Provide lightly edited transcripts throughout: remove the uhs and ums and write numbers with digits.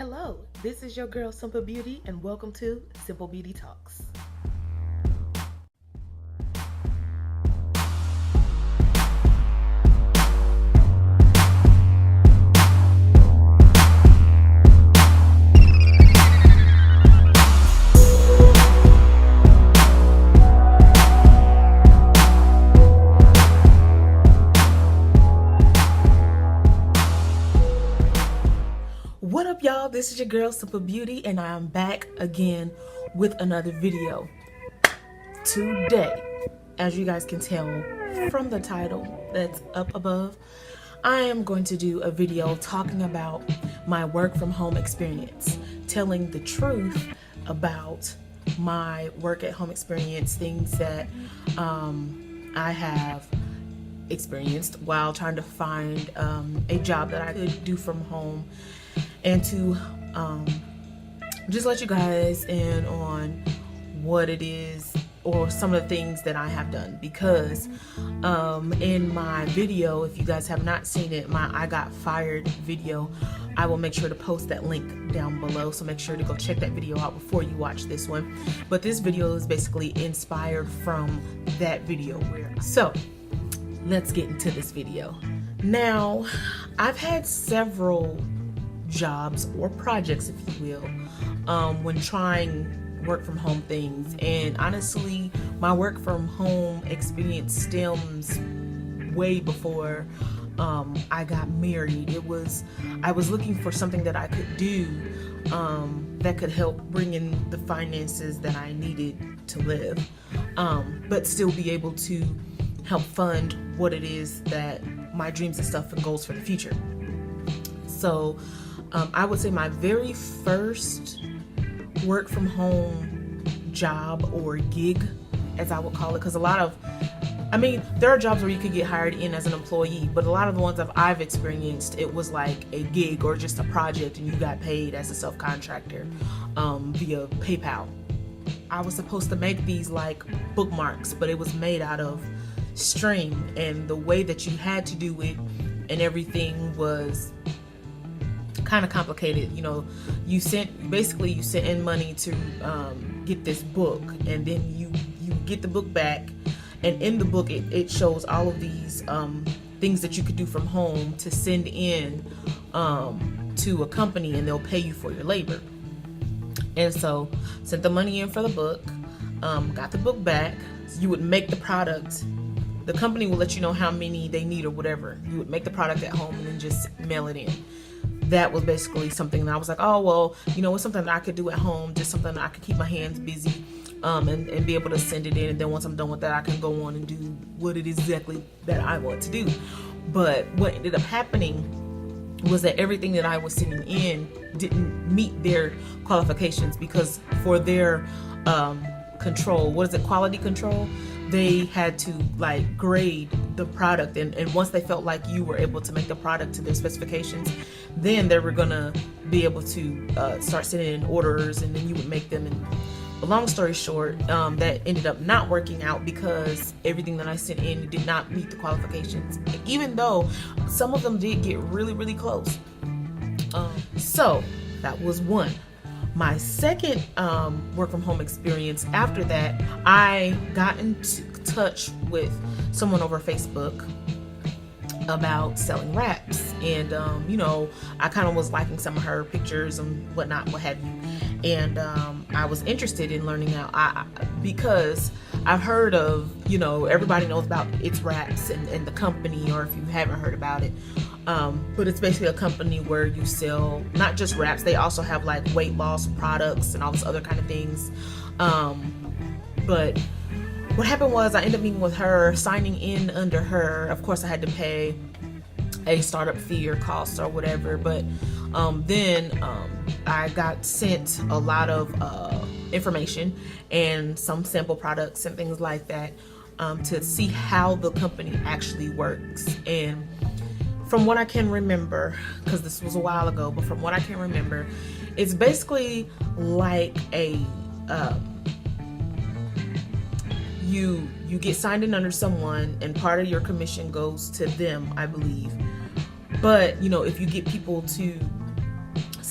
Hello, this is your girl Simple Beauty, and welcome to Simple Beauty Talks. What up, y'all? This is your girl Simple Beauty, and I am back again with another video. Today, as you guys can tell from the title that's up above, I am going to do a video talking about my work from home experience, telling the truth about my work at home experience, things that I have experienced while trying to find a job that I could do from home, and to just let you guys in on what it is or some of the things that I have done, because in my video, if you guys have not seen it, my I got fired video, I will make sure to post that link down below, so make sure to go check that video out before you watch this one. But this video is basically inspired from that video. So let's get into this video. Now, I've had several jobs or projects, if you will, when trying work from home things, and honestly my work from home experience stems way before I got married. I was looking for something that I could do that could help bring in the finances that I needed to live, but still be able to help fund what it is that my dreams and stuff and goals for the future. So I would say my very first work from home job or gig, as I would call it, because there are jobs where you could get hired in as an employee, but a lot of the ones that I've experienced, it was like a gig or just a project and you got paid as a self-contractor via PayPal. I was supposed to make these like bookmarks, but it was made out of string, and the way that you had to do it and everything was kind of complicated. You know, you sent in money to get this book, and then you get the book back, and in the book it shows all of these things that you could do from home to send in to a company, and they'll pay you for your labor. And so sent the money in for the book, got the book back. You would make the product. The company will let you know how many they need or whatever. You would make the product at home and then just mail it in. That was basically something that I was like, oh, well, you know, it's something that I could do at home, just something that I could keep my hands busy and be able to send it in. And then once I'm done with that, I can go on and do what it is exactly that I want to do. But what ended up happening was that everything that I was sending in didn't meet their qualifications, because for their quality control, they had to like grade the product, and once they felt like you were able to make the product to their specifications, then they were gonna be able to start sending in orders, and then you would make them. And long story short, that ended up not working out because everything that I sent in did not meet the qualifications, even though some of them did get really, really close. So that was one. My second work from home experience after that, I got into touch with someone over Facebook about selling wraps, and you know, I kind of was liking some of her pictures and whatnot, what have you, and I was interested in learning out, because I've heard of, you know, everybody knows about ItWorks and the company, or if you haven't heard about it, but it's basically a company where you sell not just wraps, they also have like weight loss products and all this other kind of things. But what happened was I ended up meeting with her, signing in under her. Of course I had to pay a startup fee or cost or whatever, but then I got sent a lot of information and some sample products and things like that to see how the company actually works. And from what I can remember, because this was a while ago, but from what I can remember, it's basically like a you get signed in under someone, and part of your commission goes to them, I believe. But you know, if you get people to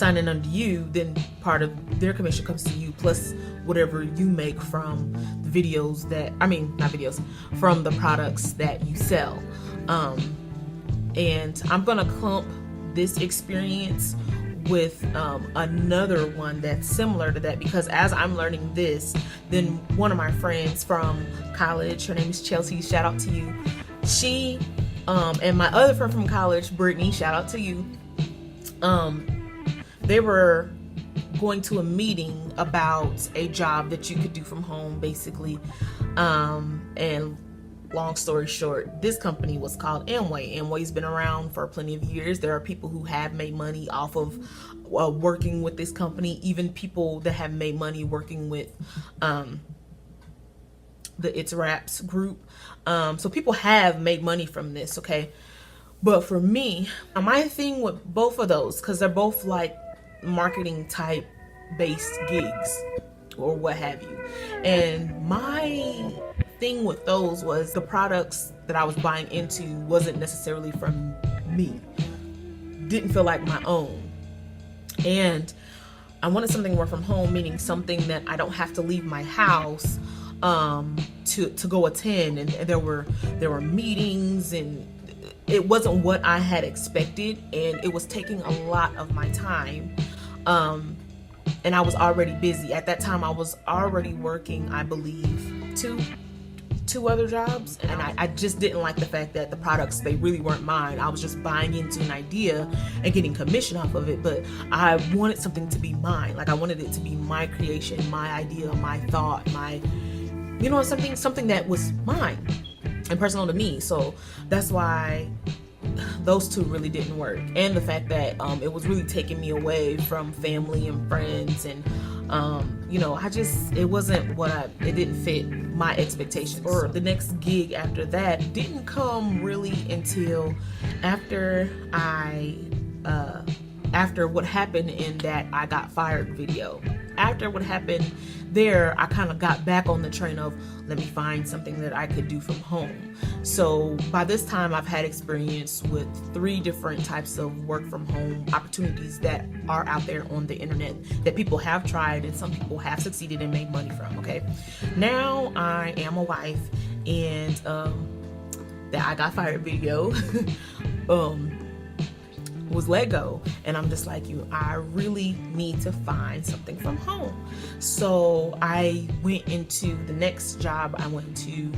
signing under you, then part of their commission comes to you, plus whatever you make from the videos that, I mean, not videos, from the products that you sell. And I'm gonna clump this experience with another one that's similar to that, because as I'm learning this, then one of my friends from college, her name is Chelsea, shout out to you, she and my other friend from college, Brittany, shout out to you, they were going to a meeting about a job that you could do from home, basically, and long story short, this company was called Amway. Amway's been around for plenty of years. There are people who have made money off of working with this company, even people that have made money working with the ItWorks group. So people have made money from this, okay? But for me, my thing with both of those, because they're both like marketing type based gigs or what have you, and my thing with those was the products that I was buying into wasn't necessarily from me, didn't feel like my own, and I wanted something more from home, meaning something that I don't have to leave my house to go attend, and there were meetings, and it wasn't what I had expected, and it was taking a lot of my time, and I was already busy at that time. I was already working, I believe, two other jobs, and I just didn't like the fact that the products, they really weren't mine. I was just buying into an idea and getting commission off of it, but I wanted something to be mine. Like, I wanted it to be my creation, my idea, my thought, my, you know, something that was mine and personal to me. So that's why those two really didn't work, and the fact that it was really taking me away from family and friends, and you know, it wasn't it didn't fit my expectations. Or the next gig after that didn't come really until after what happened in that I got fired video. After what happened there, I kind of got back on the train of, let me find something that I could do from home. So by this time, I've had experience with 3 different types of work from home opportunities that are out there on the internet that people have tried and some people have succeeded and made money from, okay? Now I am a wife, and that I got fired video was let go, and I'm just like you, I really need to find something from home. So I went into the next job I went to,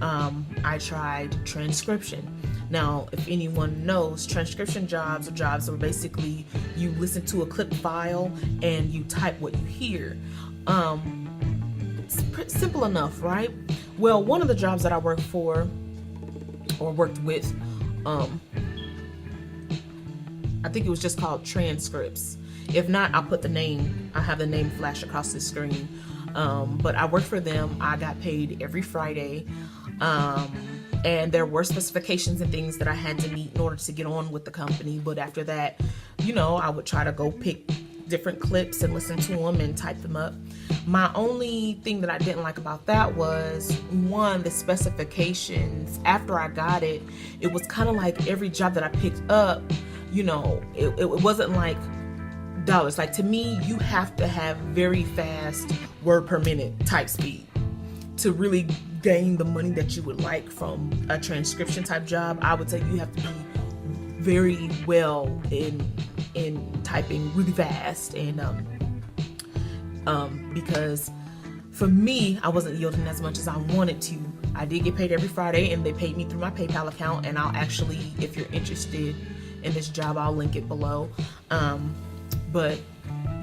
I tried transcription. Now, if anyone knows, transcription jobs are jobs where basically you listen to a clip file and you type what you hear. It's simple enough, right? Well, one of the jobs that I worked for or worked with, I think it was just called transcripts. If not, I'll put the name, I have the name flash across the screen. But I worked for them. I got paid every Friday. And there were specifications and things that I had to meet in order to get on with the company. But after that, you know, I would try to go pick different clips and listen to them and type them up. My only thing that I didn't like about that was, one, the specifications. After I got it, it was kind of like every job that I picked up, you know, it wasn't like dollars. Like, to me, you have to have very fast word per minute type speed to really gain the money that you would like from a transcription type job. I would say you have to be very well in typing really fast, and because for me, I wasn't yielding as much as I wanted to. I did get paid every Friday, and they paid me through my PayPal account, and I'll actually, if you're interested in this job, I'll link it below. But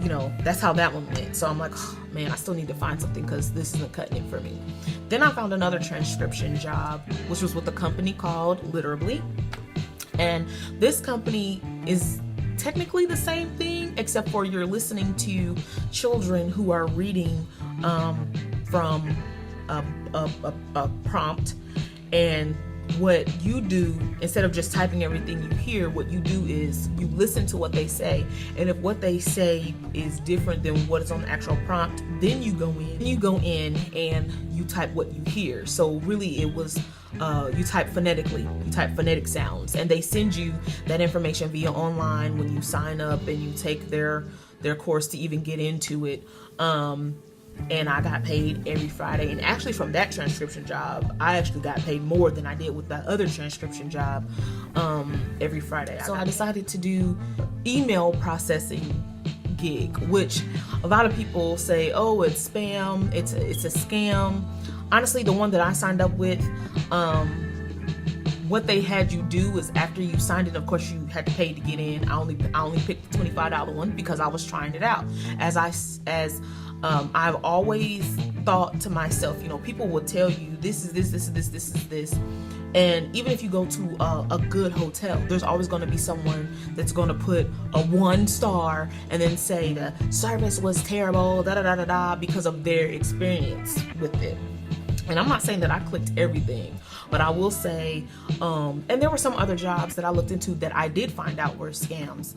you know, that's how that one went. So I'm like, oh, man, I still need to find something because this isn't cutting it for me. Then I found another transcription job, which was with a company called Literally. And this company is technically the same thing, except for you're listening to children who are reading from a prompt, and what you do, instead of just typing everything you hear, what you do is you listen to what they say, and if what they say is different than what is on the actual prompt, then you go in and you type what you hear. So really it was you type phonetically, you type phonetic sounds, and they send you that information via online when you sign up and you take their course to even get into it. And I got paid every Friday. And actually from that transcription job, I actually got paid more than I did with that other transcription job every Friday. So I decided to do email processing gig, which a lot of people say, oh, it's spam, it's a scam. Honestly, the one that I signed up with, what they had you do is after you signed in, of course you had to pay to get in. I only picked the $25 one because I was trying it out. I've always thought to myself, you know, people will tell you this is this. And even if you go to a good hotel, there's always going to be someone that's going to put a 1 star and then say the service was terrible, because of their experience with it. And I'm not saying that I clicked everything, but I will say, and there were some other jobs that I looked into that I did find out were scams.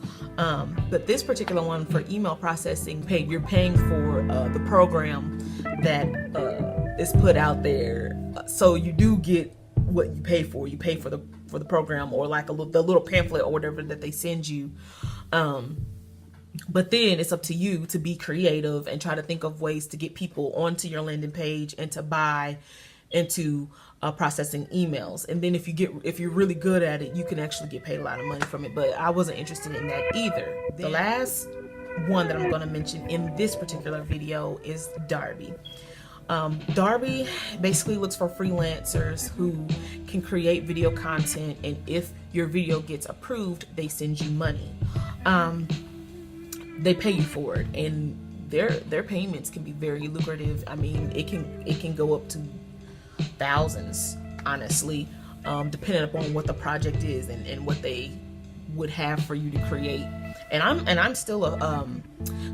But this particular one for email processing, you're paying for the program that is put out there. So you do get what you pay for. You pay for the program, or like the little pamphlet or whatever that they send you. But then it's up to you to be creative and try to think of ways to get people onto your landing page and to buy into processing emails. And then if you're really good at it, you can actually get paid a lot of money from it. But I wasn't interested in that either. The last one that I'm going to mention in this particular video is DARBY. DARBY basically looks for freelancers who can create video content, and if your video gets approved, they send you money. They pay you for it, and their payments can be very lucrative. I mean, it can go up to thousands, honestly, depending upon what the project is and what they would have for you to create. And I'm still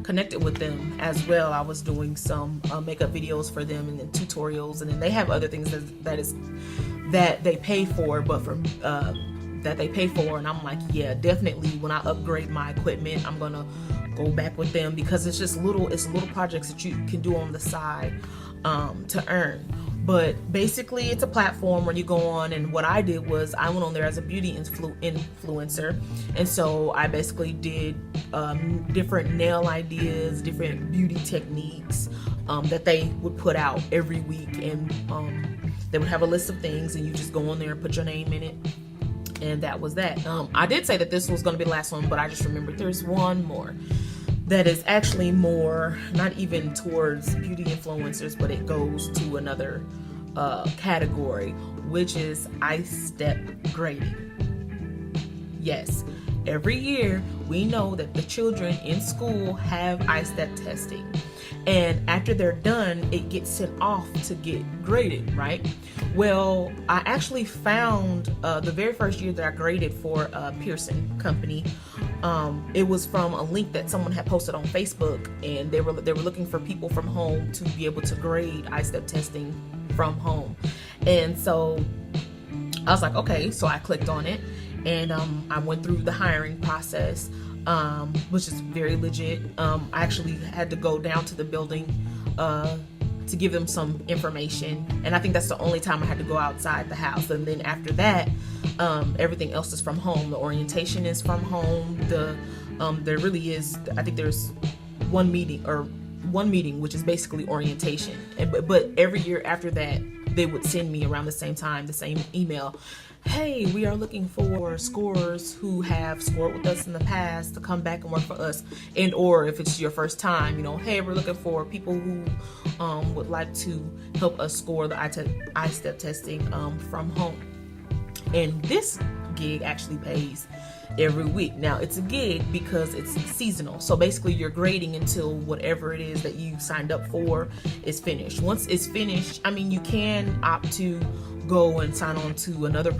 connected with them as well. I was doing some makeup videos for them and then tutorials, and then they have other things that they pay for, but for that they pay for. And I'm like, yeah, definitely when I upgrade my equipment, I'm gonna go back with them, because it's little projects that you can do on the side to earn. But basically it's a platform where you go on, and what I did was I went on there as a beauty influencer, and so I basically did different nail ideas, different beauty techniques that they would put out every week, and they would have a list of things, and you just go on there and put your name in it. And that was that. I did say that this was going to be the last one, but I just remembered there's one more that is actually more, not even towards beauty influencers, but it goes to another category, which is I-step grading. Yes, every year we know that the children in school have I-step testing. And after they're done, it gets sent off to get graded, right? Well, I actually found the very first year that I graded for a Pearson company, it was from a link that someone had posted on Facebook, and they were looking for people from home to be able to grade I-step testing from home. And so I was like, okay, so I clicked on it, and I went through the hiring process. Which is very legit. I actually had to go down to the building to give them some information, and I think that's the only time I had to go outside the house. And then after that, everything else is from home. The orientation is from home. There really is, I think there's one meeting which is basically orientation, but every year after that they would send me around the same time the same email. Hey, we are looking for scorers who have scored with us in the past to come back and work for us, and or if it's your first time, you know, hey, we're looking for people who would like to help us score the I-step testing from home. And this gig actually pays every week. Now it's a gig because it's seasonal, so basically you're grading until whatever it is that you signed up for is finished. Once it's finished, I mean, you can opt to go and sign on to another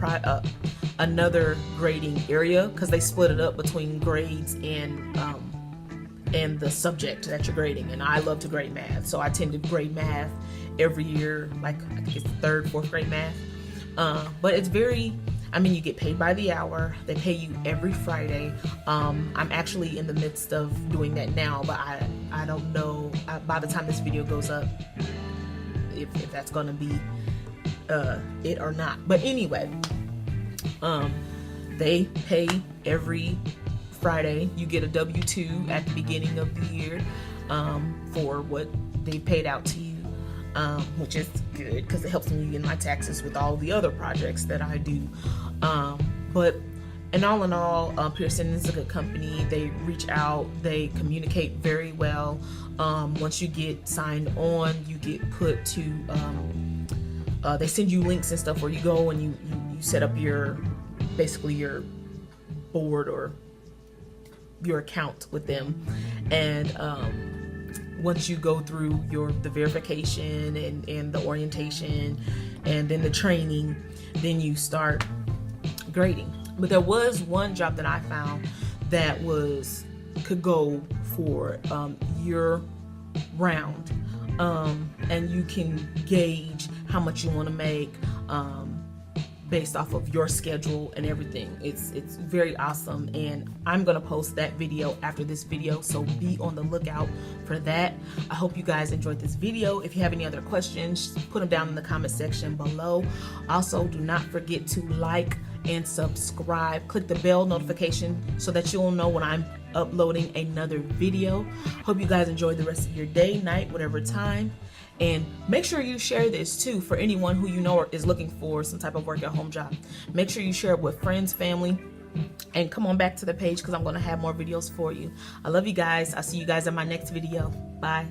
grading area, because they split it up between grades and the subject that you're grading. And I love to grade math, so I tend to grade math every year, like I think it's 3rd, 4th grade math. But it's very, I mean, you get paid by the hour. They pay you every Friday. I'm actually in the midst of doing that now, but I don't know by the time this video goes up if that's gonna be it or not. But anyway, they pay every Friday. You get a W-2 at the beginning of the year for what they paid out to you, which is good because it helps me in my taxes with all the other projects that I do. But in all, Pearson is a good company. They reach out, they communicate very well. Once you get signed on, you get put to, they send you links and stuff where you go and you set up basically your board or your account with them. And once you go through the verification and the orientation and then the training, then you start grading. But there was one job that I found that could go for year round, and you can gauge how much you want to make based off of your schedule and everything. It's very awesome, and I'm gonna post that video after this video, so be on the lookout for that. I hope you guys enjoyed this video. If you have any other questions, put them down in the comment section below. Also, do not forget to like and subscribe. Click the bell notification so that you'll know when I'm uploading another video. Hope you guys enjoy the rest of your day, night, whatever time. And make sure you share this too for anyone who you know is looking for some type of work at home job. Make sure you share it with friends, family, and come on back to the page because I'm going to have more videos for you. I love you guys. I'll see you guys in my next video. Bye.